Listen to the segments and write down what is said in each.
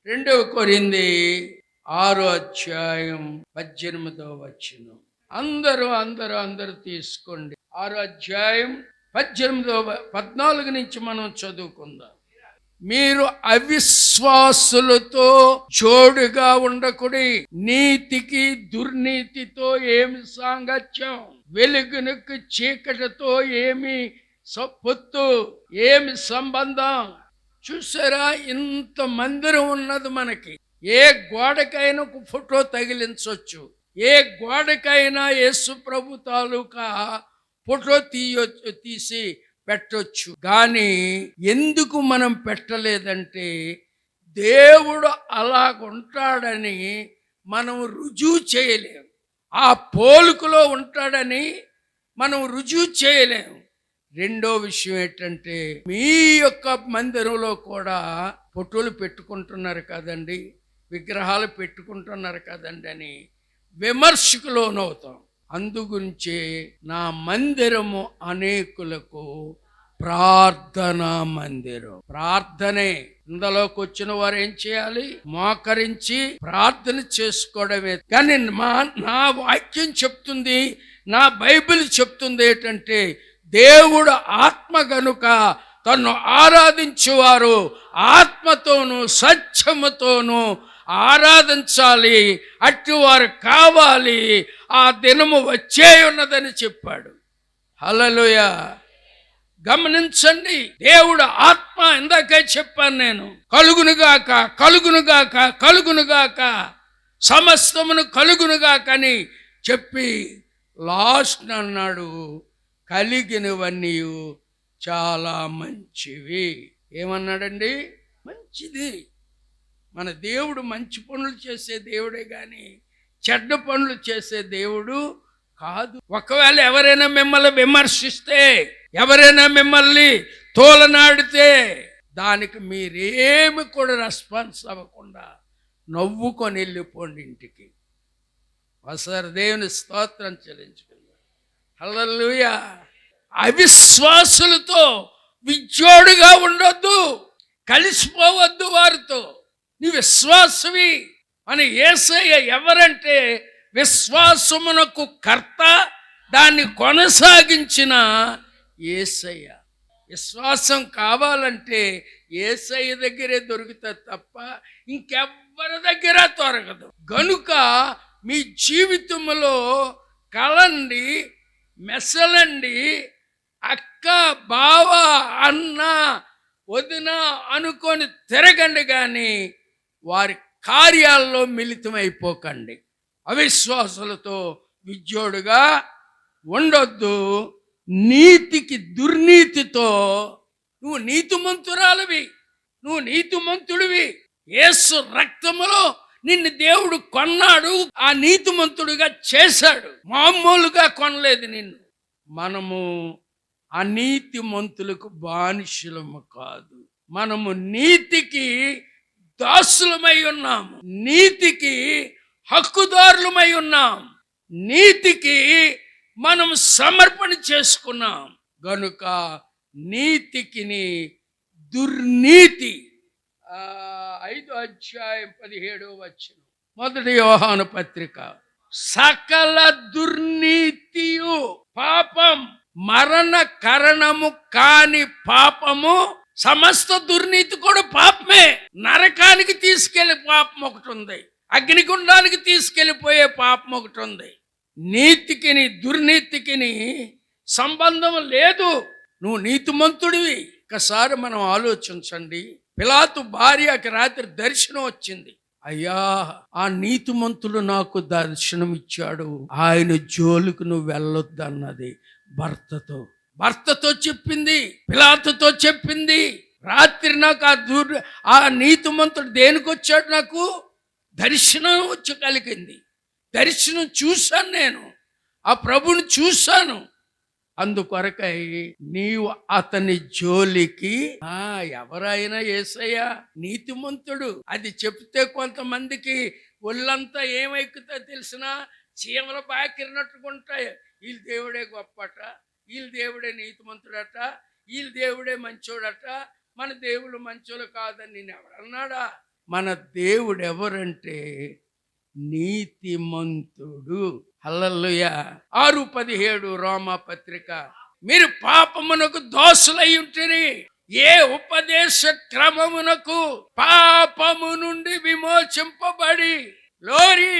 రెండవ కొరింథీ 6 అధ్యాయం 18 అందరూ తీసుకోండి. 6 అధ్యాయం 18 14 నుంచి మనం చదువుకుందాం. మీరు అవిశ్వాసులతో జోడుగా ఉండకుడి. నీతికి దుర్నీతితో ఏమి సాంగత్యం? వెలుగునకు చీకటితో ఏమి పొత్తు? ఏమి సంబంధం? చూసారా, ఇంత మందిరం ఉన్నది మనకి. ఏ గోడకైనా ఒక ఫోటో తగిలించవచ్చు, ఏ గోడకైనా యేసు ప్రభు తాలూకా ఫోటో తీసి పెట్టొచ్చు. కానీ ఎందుకు మనం పెట్టలేదంటే, దేవుడు అలాగుంటాడని మనం రుజువు చేయలేము. ఆ పోలికలో ఉంటాడని మనం రుజువు చేయలేము. రెండో విషయం ఏంటంటే, మీ యొక్క మందిరంలో కూడా ఫోటోలు పెట్టుకుంటున్నారు కదండి, విగ్రహాలు పెట్టుకుంటున్నారు కదండి అని విమర్శకు లోనవుతాం. అందుగురించే నా మందిరము అనేకులకు ప్రార్థనా మందిరం. ప్రార్థనే. ఇందులోకి వచ్చిన వారు ఏం చేయాలి? మోకరించి ప్రార్థన చేసుకోవడమే. కానీ నా వాక్యం చెప్తుంది, నా బైబిల్ చెప్తుంది ఏంటంటే, దేవుడు ఆత్మ గనుక తను ఆరాధించువారు ఆత్మతోనూ సత్యముతోనూ ఆరాధించాలి, అట్టివారు కావాలి, ఆ దినము వచ్చే ఉన్నదని చెప్పాడు. హల్లెలూయా. గమనించండి, దేవుడు ఆత్మ. ఇందాకే చెప్పాను నేను, కలుగునుగాక కలుగునుగాక కలుగునుగాక, సమస్తమును కలుగునుగాక అని చెప్పి లాస్ట్ అన్నాడు, కలిగినవన్నీ చాలా మంచివి. ఏమన్నాడండి? మంచిది. మన దేవుడు మంచి పనులు చేసే దేవుడే కానీ చెడ్డ పనులు చేసే దేవుడు కాదు. ఒకవేళ ఎవరైనా మిమ్మల్ని విమర్శిస్తే, ఎవరైనా మిమ్మల్ని తోలనాడితే, దానికి మీరేమి కూడా రెస్పాన్స్ అవ్వకుండా నవ్వుకొని వెళ్ళిపోండి ఇంటికి. ఒకసారి దేవుని స్తోత్రం చెల్లించుకుందాం. హల్లెలూయా. అవిశ్వాసులతో విజ్జోడుగా ఉండొద్దు, కలిసిపోవద్దు వారితో. నీ విశ్వాసవి అని యేసయ్య ఎవరంటే, విశ్వాసమునకు కర్త, దాన్ని కొనసాగించిన యేసయ్య. విశ్వాసం కావాలంటే యేసయ్య దగ్గరే దొరుకుతుంది తప్ప ఇంకెవ్వరి దగ్గర దొరకదు. గనుక మీ జీవితంలో కలండి, మెసలండి, అక్క, బావ, అన్న, వదిన అనుకొని తిరగండి, కానీ వారి కార్యాల్లో మిళితమైపోకండి. అవిశ్వాసులతో విజ్జోడుగా ఉండొద్దు. నీతికి దుర్నీతితో, నువ్వు నీతిమంతురాలివి, నువ్వు నీతిమంతుడివి, యేసు రక్తములో నిన్ను దేవుడు కొన్నాడు, ఆ నీతిమంతుడిగా చేశాడు. మామూలుగా కొనలేదు నిన్ను. మనము అనీతిమంతులకు బానిసలము కాదు, మనము నీతికి దాసులమై ఉన్నాము, నీతికి హక్కుదారులమై ఉన్నాం, నీతికి మనం సమర్పణ చేసుకున్నాం. గనుక నీతికి దుర్నీతి. 5 అధ్యాయం 17 మొదటి యోహాను పత్రిక. సకల దుర్నీతియు పాపం, మరణ కారణము కాని పాపము. సమస్త దుర్నీతి కూడా పాపమే. నరకానికి తీసుకెళ్లి పాపం ఒకటి ఉంది, అగ్నిగుండానికి తీసుకెళ్లిపోయే పాపం ఒకటి ఉంది. నీతికి దుర్నీతికి సంబంధం లేదు. నువ్వు నీతిమంతుడివి. ఒకసారి మనం ఆలోచించండి. పిలాతు భార్యకి రాత్రి దర్శనం వచ్చింది. అయ్యా, ఆ నీతిమంతుడు నాకు దర్శనం ఇచ్చాడు, ఆయన జోలికి నువ్వు వెళ్ళొద్దు అన్నది భర్తతో చెప్పింది, పిలాతుతో చెప్పింది. రాత్రి నాకు ఆ నీతిమంతుడు దేనికి వచ్చాడు? నాకు దర్శనం వచ్చి కలిగింది. దర్శనం చూశాను, నేను ఆ ప్రభుని చూశాను. అందుకొరకై నీవు అతని జోలికి, ఎవరైనా యేసయ్య నీతిమంతుడు అది చెప్తే కొంతమందికి ఒళ్ళంతా ఏమైకుతో తెలిసినా చీమల బాకిరినట్టుకుంటాయి. వీళ్ళ దేవుడే గొప్పట, వీళ్ళ దేవుడే నీతిమంతుడట, వీళ్ళ దేవుడే మంచోడట, మన దేవుడు మంచోడు కాదని నేను ఎవరన్నాడా? మన దేవుడు ఎవరంటే నీతిమంతుడు. హల్లెలూయా. 6:17 రోమా పత్రిక. మీరు పాపమునకు దోషులై ఉంటిరి, ఏ ఉపదేశ క్రమమునకు పాపము నుండి విమోచింపబడి లోరి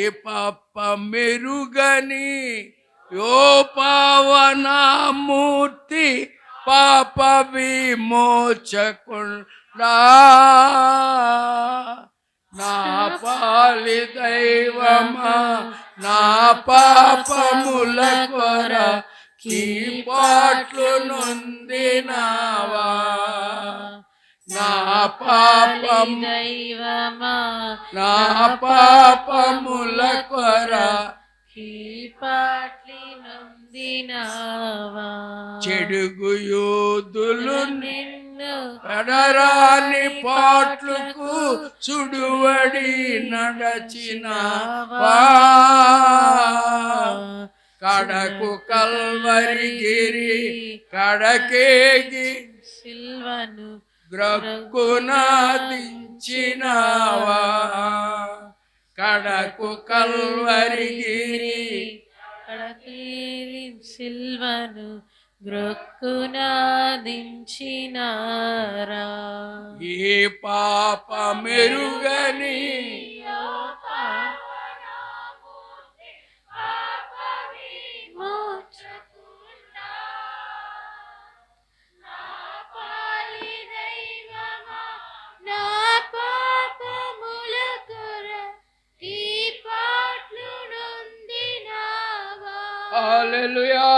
ఏ పాప మెరుగని యో పావనమూర్తి పాప విమోచకుండా నా పాలి దైవమా నా పాపముల కొర కీపాట్లు నొందినావా నా పాపం దైవమా నా పాపముల కొర కీపాట్లి నొందినావా చెడుగు యూదులు నిన్ను పడరాని పాట్లకు చుడువడి నడచినావా కడకు కల్వరిగిరి కడకేగి సిల్వను గ్రక్కునాదించినావా కడకు కల్వరిగిరి కడకేరి సిల్వను గ్రక్కునాదించినారా ఏ పాప మెరుగని హల్లెలూయా.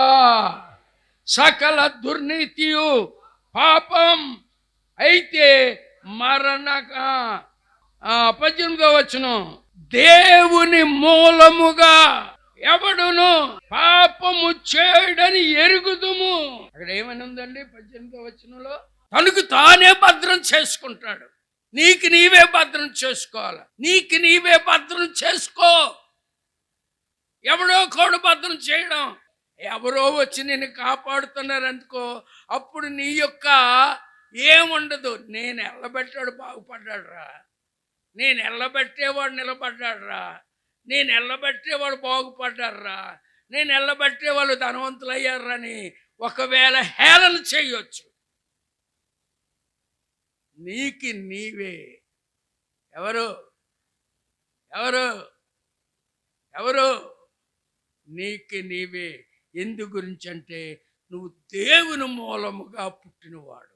సకల దుర్నీతియు పాపం అయితే మరణ 18వ వచనం దేవుని మూలముగా ఎవడును పాపము చేయడని ఎరుగుదుము. అక్కడ ఏమని ఉందండి 18వ వచనంలో? తనకు తానే భద్రం చేసుకుంటాడు. నీకు నీవే భద్రం చేసుకోవాలి. నీకు నీవే భద్రం చేసుకో. ఎవడో కోడు భద్రం చేయడం, ఎవరో వచ్చి నేను కాపాడుతున్నారు అనుకో, అప్పుడు నీ యొక్క ఏముండదు. నేను ఎల్లబెట్టాడు బాగుపడ్డాడు రా, నేను ఎల్లబెట్టేవాడు నిలబడ్డాడు రా, నేను ఎల్లబెట్టేవాడు బాగుపడ్డాడు రా, నేను ఎల్లబెట్టే వాళ్ళు ధనవంతులు అయ్యారని ఒకవేళ హేళన చేయొచ్చు. నీకు నీవే ఎవరు ఎవరు ఎవరు నీకు నీవే. ఎందు గురించి అంటే నువ్వు దేవుని మూలముగా పుట్టినవాడు.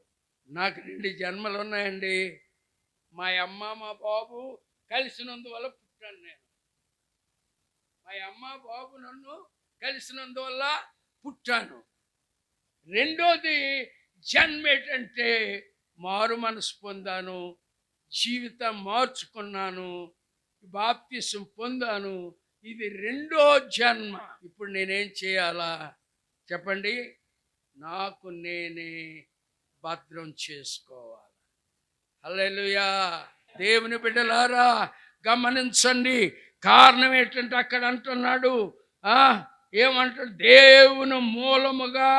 నాకు 2 జన్మలు ఉన్నాయండి. మా అమ్మ మా బాబు కలిసినందువల్ల పుట్టాను నేను. మా అమ్మ బాబు నన్ను కలిసినందువల్ల పుట్టాను. రెండోది జన్మ ఏంటంటే మారు మనసు పొందాను, జీవితం మార్చుకున్నాను, బాప్తిసం పొందాను. ఇది రెండో జన్మ. ఇప్పుడు నేనేం చేయాలా చెప్పండి? నాకు నేనే భద్రం చేసుకోవాలి. హల్లెలూయా. దేవుని బిడ్డలారా గమనించండి. కారణం ఏంటంటే అక్కడ అంటున్నాడు, ఏమంటాడు? దేవుని మూలముగా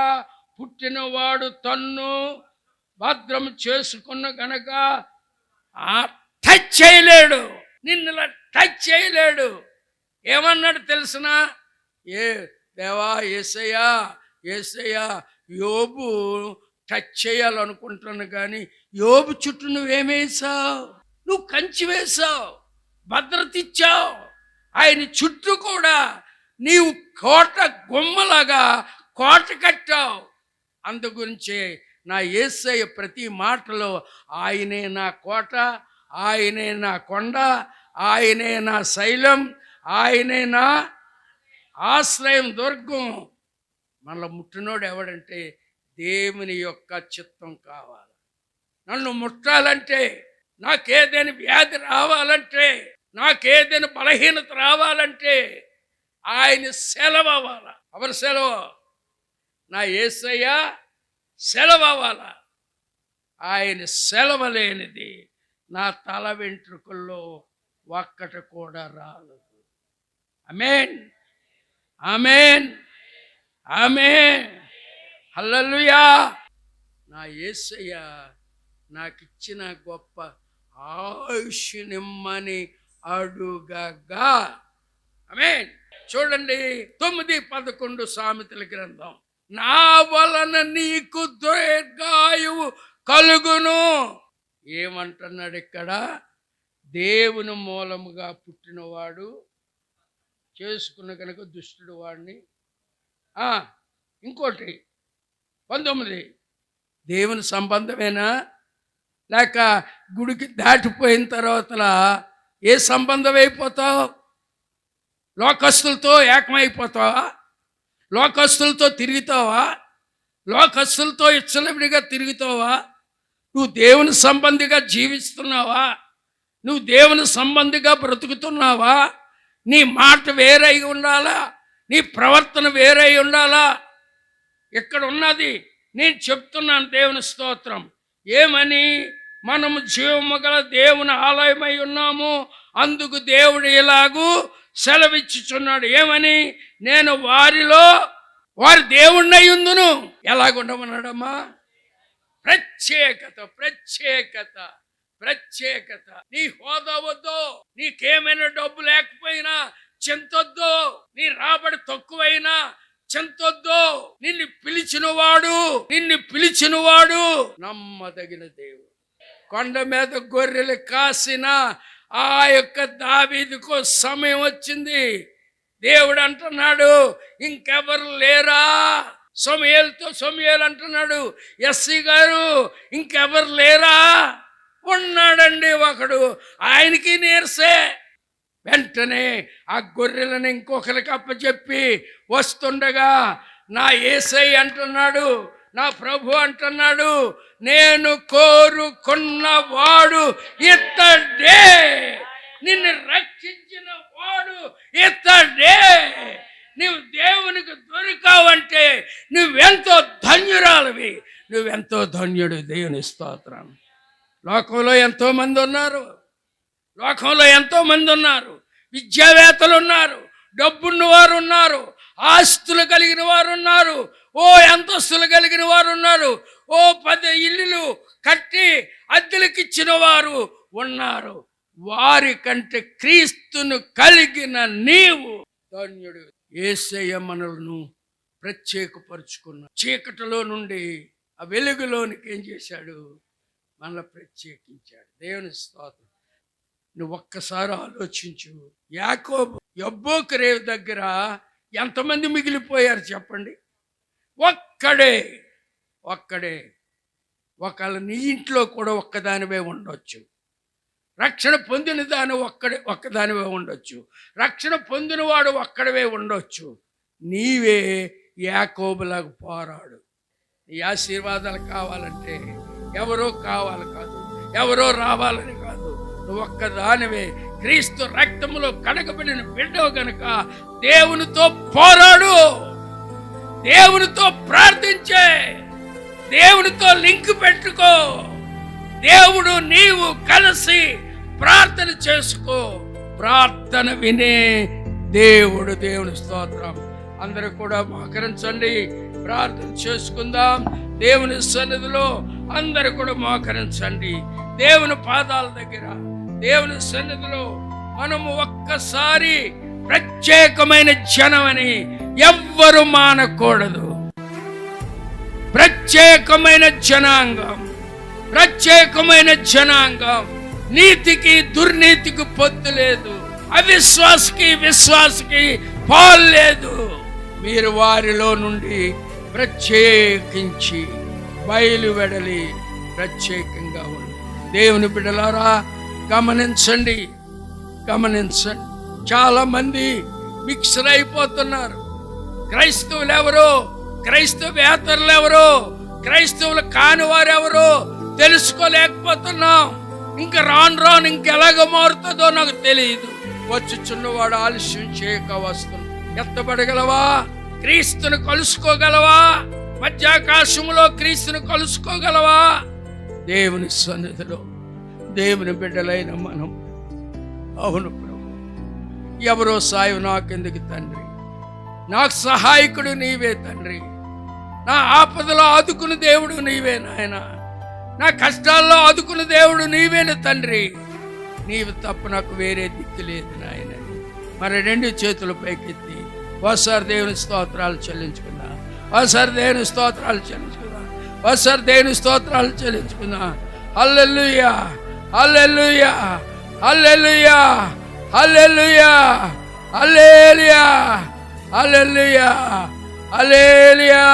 పుట్టినవాడు తన్ను భద్రం చేసుకున్న గనక టచ్ చేయలేడు, నిన్నులా టచ్ చేయలేడు. ఏమన్నాడు తెలుసునా? దేవా యేసయ్యా యేసయ్యా యోబు టచ్ చేయాలనుకుంటున్నాను, కానీ యోబు చుట్టూ నువ్వేమేసావు? నువ్వు కంచి వేసావు, భద్రత ఇచ్చావు. ఆయన చుట్టూ కూడా నీవు కోట గుమ్మలాగా కోట కట్టావు. అందు గురించే నా యేసయ్య ప్రతి మాటలో ఆయనే నా కోట, ఆయనే నా కొండ, ఆయనే నా శైలం, ఆయనే నా ఆశ్రయం దుర్గం. మనలో ముట్టినోడు ఎవడంటే దేవుని యొక్క చిత్తం కావాలి. నన్ను ముట్టాలంటే, నాకేదైనా వ్యాధి రావాలంటే, నాకేదైనా బలహీనత రావాలంటే ఆయన సెలవు అవ్వాలా. ఎవరు సెలవు? నా యేసయ్య సెలవు అవ్వాలా. ఆయన సెలవు లేనిది నా తల వెంట్రుకల్లో ఒక్కటి కూడా రాలేదు. ఆమేన్ ఆమేన్ ఆమేన్. హల్లెలూయా. నా యేసయ్య నాకిచ్చిన గొప్ప ఆయుష్ నిమ్మని అడుగగా. ఆమేన్. చూడండి 9:11 సామెతల గ్రంథం. నా వలన నీకు దీర్ఘాయువు కలుగును. ఏమంటున్నాడు ఇక్కడ? దేవుని మూలముగా పుట్టినవాడు చేసుకున్న కనుక దుష్టుడు వాడిని. ఇంకోటి 19, దేవుని సంబంధమేనా లేక గుడికి దాటిపోయిన తర్వాత ఏ సంబంధం అయిపోతావు? లోకస్తులతో ఏకమైపోతావా? లోకస్తులతో తిరుగుతావా? లోకస్తులతో ఇచ్చలవిడిగా తిరుగుతావా? నువ్వు దేవుని సంబంధిగా జీవిస్తున్నావా? నువ్వు దేవుని సంబంధిగా బ్రతుకుతున్నావా? నీ మాట వేరై ఉండాలా? నీ ప్రవర్తన వేరై ఉండాలా? ఇక్కడ ఉన్నది నేను చెప్తున్నాను. దేవుని స్తోత్రం. ఏమని? మనము జీవము గల దేవుని ఆలయమై ఉన్నాము, అందుకు దేవుడు ఇలాగూ సెలవిచ్చుచున్నాడు. ఏమని? నేను వారిలో వారి దేవుణ్ణి ఉందును. ఎలాగుండమన్నాడమ్మా? ప్రత్యేకత, ప్రత్యేకత, ప్రత్యేకత. నీ హోదా వద్దు, నీకేమైనా డబ్బు లేకపోయినా చింతొద్దు, నీ రాబడి తక్కువైనా చింతొద్దు. నిన్ను పిలిచినవాడు నమ్మదగిన దేవుడు. కొండ మీద గొర్రెలు కాసిన ఆ యొక్క దావీదుకు సమయం వచ్చింది. దేవుడు అంటున్నాడు, ఇంకెవరు లేరా? సమూయేలు అంటున్నాడు, ఎస్సీ గారు ఇంకెవరు లేరా? ఉన్నాడండి ఒకడు, ఆయనకి నీరసే. వెంటనే ఆ గొర్రెలను ఇంకొకరికి అప్పచెప్పి వస్తుండగా నా యేసయ్య అంటున్నాడు, నా ప్రభు అంటున్నాడు, నేను కోరుకున్న వాడు ఇతడే, నిన్ను రక్షించిన వాడు ఇతడే. నువ్వు దేవునికి దొరికావంటే నువ్వెంతో ధన్యురాలివి, నువ్వెంతో ధన్యుడు. దేవుని స్తోత్రం. లోకంలో ఎంతోమంది ఉన్నారు, విద్యావేత్తలు ఉన్నారు, డబ్బున్న వారు ఉన్నారు, ఆస్తులు కలిగిన వారు ఉన్నారు, అంతస్తులు కలిగిన వారు ఉన్నారు, 10 ఇల్లులు కట్టి అద్దెలకిచ్చిన వారు ఉన్నారు. వారి కంటే క్రీస్తును కలిగిన నీవు ధన్యుడు. యేసయ్య మనలను ప్రత్యేకపరుచుకున్నాడు. చీకటిలో నుండి ఆ వెలుగులోనికి ఏం చేశాడు? మనల్ని ప్రత్యేకించాడు. దేవుని స్తోత్రం. నువ్వు ఒక్కసారి ఆలోచించు. యాకోబు యబ్బోకు రేవు దగ్గర ఎంతమంది మిగిలిపోయారు చెప్పండి? ఒక్కడే. ఒకవేళ నీ ఇంట్లో కూడా ఒక్కదానివే ఉండొచ్చు. రక్షణ పొందిన దాని ఒక్కదానివే ఉండొచ్చు. రక్షణ పొందినవాడు ఒక్కడవే ఉండొచ్చు. నీవే యాకోబులాగా పోరాడు. నీ ఆశీర్వాదాలు కావాలంటే ఎవరో కావాలి కాదు, ఎవరో రావాలని కాదు, నువ్వు ఒక్కదానివే. క్రీస్తు రక్తములో కడగబడిన బిడ్డవు గనుక దేవునితో పోరాడు, దేవునితో ప్రార్థించే, దేవునితో లింక్ పెట్టుకో. దేవుడు నీవు కలిసి ప్రార్థన చేసుకో. ప్రార్థన వినే దేవుడు. దేవుని స్తోత్రం. అందరూ కూడా మోకరించండి, ప్రార్థన చేసుకుందాం. దేవుని సన్నిధిలో అందరూ కూడా మోకరించండి. దేవుని పాదాల దగ్గర, దేవుని సన్నిధిలో మనము ఒక్కసారి ప్రత్యేకమైన జనమని ఎవ్వరు మానకూడదు. ప్రత్యేకమైన జనాంగం. నీతికి దుర్నీతికి పొత్తు లేదు, అవిశ్వాసకి విశ్వాసకి పాలు లేదు. మీరు వారిలో నుండి ప్రత్యేకించి బయలువెడలి ప్రత్యేకంగా ఉంది. దేవుని బిడ్డలారా గమనించండి. చాలా మంది మిక్సర్ అయిపోతున్నారు. క్రైస్తవులు ఎవరో, క్రైస్తవేతరులు ఎవరో, క్రైస్తవులు కాని వారెవరో తెలుసుకోలేకపోతున్నాం. ఇంకా రాను ఇంకెలాగ మారుతుందో నాకు తెలియదు. వచ్చుచున్నవాడు ఆలస్యం చేయక వస్తుంది. ఎత్తబడగలవా? క్రీస్తును కలుసుకోగలవా? మధ్యాకాశములో క్రీస్తును కలుసుకోగలవా? దేవుని సన్నిధిలో దేవుని బిడ్డలైన మనం, అవును ప్రభు, ఎవరో సాయం నాకెందుకు తండ్రి, నాకు సహాయకుడు నీవే తండ్రి, నా ఆపదలో ఆదుకుని దేవుడు నీవే నాయన. నా కష్టాల్లో ఆదుకున్న దేవుడు నీవేను తండ్రి. నీవు తప్ప నాకు వేరే దిక్కు లేదు నాయన. మరి 2 చేతులు పైకెత్తి ఒకసారి దేవుని స్తోత్రాలు చెల్లించుకుందాం. ఒకసారి దేవుని స్తోత్రాలు చెల్లించుకుందాం. ఒకసారి దేవుని స్తోత్రాలు చెల్లించుకుందాం. హల్లెలూయా, హల్లెలూయా, హల్లెలూయా, హల్లెలూయా, హల్లెలూయా, హల్లెలూయా, హల్లెలూయా.